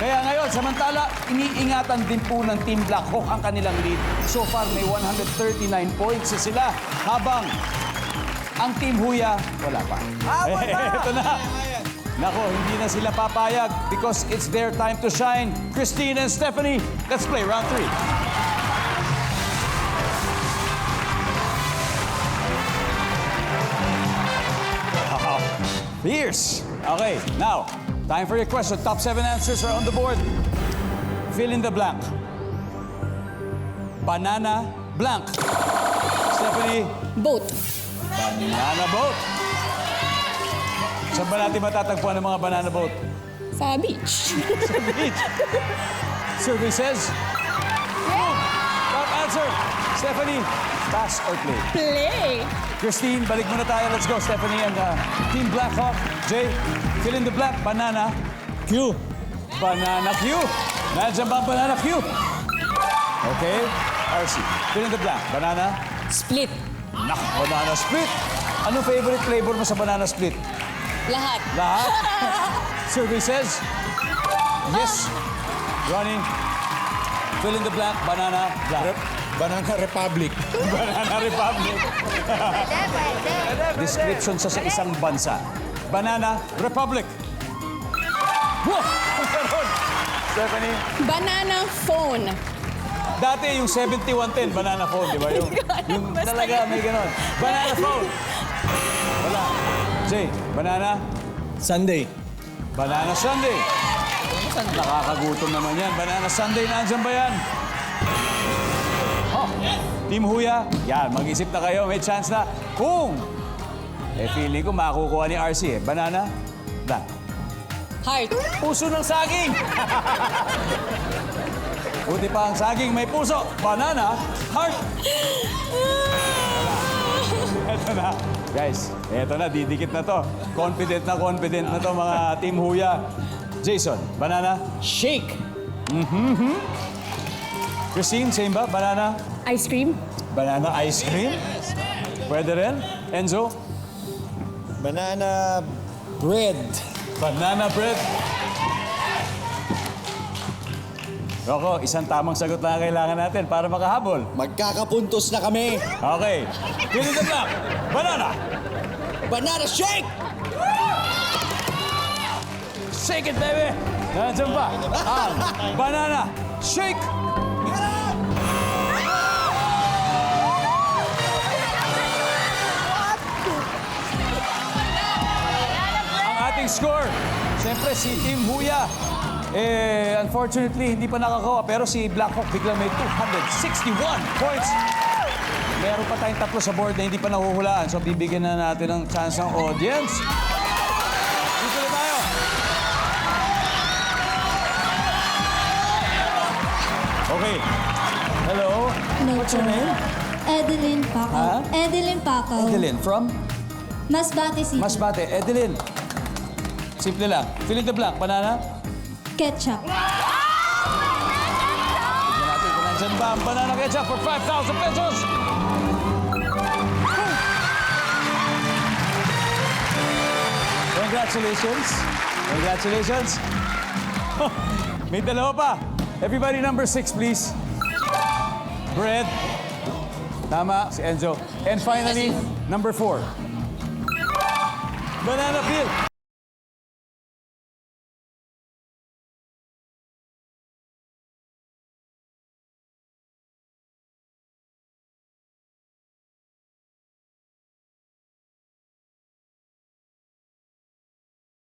Kaya ngayon, samantala, iniingatan din po ng Team Black Hawk ang kanilang lead. So far, may 139 points na sila. Habang ang Team Huya, wala pa. Ito na. Nako, hindi na sila papayag because it's their time to shine. Christine and Stephanie, let's play round 3. Fierce. Okay, now, time for your question. Top 7 answers are on the board. Fill in the blank. Banana blank. Stephanie, Boat. banana boat. Saan ba natin matatagpuan ng mga banana boat? Sa beach. Sa beach. Survey says? Boom. Top answer. Stephanie, pass or play? Play. Christine, balik muna tayo. Let's go, Stephanie and Team Blackhawk. Jay, fill in the blank. Banana. Q. Banana Q. Nandiyan ba ang banana Q? Okay. RC, fill in the blank. Banana. Split. Nak, banana split. Anong favorite flavor mo sa banana split? Lahat. Lahat? Survey says? Yes. Ronnie, fill in the blank. Banana blank. Banana Republic. Banana Republic. Description sa isang bansa. Banana Republic. Wow! Meron. Stephanie, Banana phone. dati yung 7110, banana phone, di ba? Yung Basta talaga may ganon. Banana phone. Wala. Jay, banana? Sunday. Banana Sunday. Nakakagutom naman yan. Banana Sunday, nandyan ba yan? Oh, Team Huya, yan, mag-isip na kayo. May chance na kung feeling ko makukuha ni RC eh. Banana, blank. Heart. Puso ng saging. Buti pa ang saging may puso. Banana, heart. Eto na. Guys, eto na, didikit na to. Confident na to mga Team Huya. Jason, banana. Shake. Christine, same ba? Banana? Ice cream. Banana ice cream? Pwede rin. Enzo? Banana bread. Banana bread. Rocco, isang tamang sagot na kailangan natin para makahabol. Magkakapuntos na kami. Okay. Fill in the blank. Banana. Banana shake! Shake it, baby. Nandiyan pa. Ang banana shake. Ang ating score, siyempre si Team Huya. Unfortunately, hindi pa nakakawa. Pero si Blackhawk biglang may 261 points. Meron pa tayong tatlo sa board na hindi pa nahuhulaan. So, bibigyan na natin ng chance ng audience. Dito na tayo. Okay. Hello. What's your name? Edeline Pakaw. Ha? Edeline Pakaw. Edeline. From? Masbate City. Masbate. Edeline. Simple lang. Fill in the blank. Banana? Ketchup. Tignan natin kung nandyan ba ang banana ketchup for 5,000 pesos. Congratulations. Congratulations. May dalawa pa. Everybody number 6, please. Bread. Tama, si Enzo. And finally, number 4. Banana peel.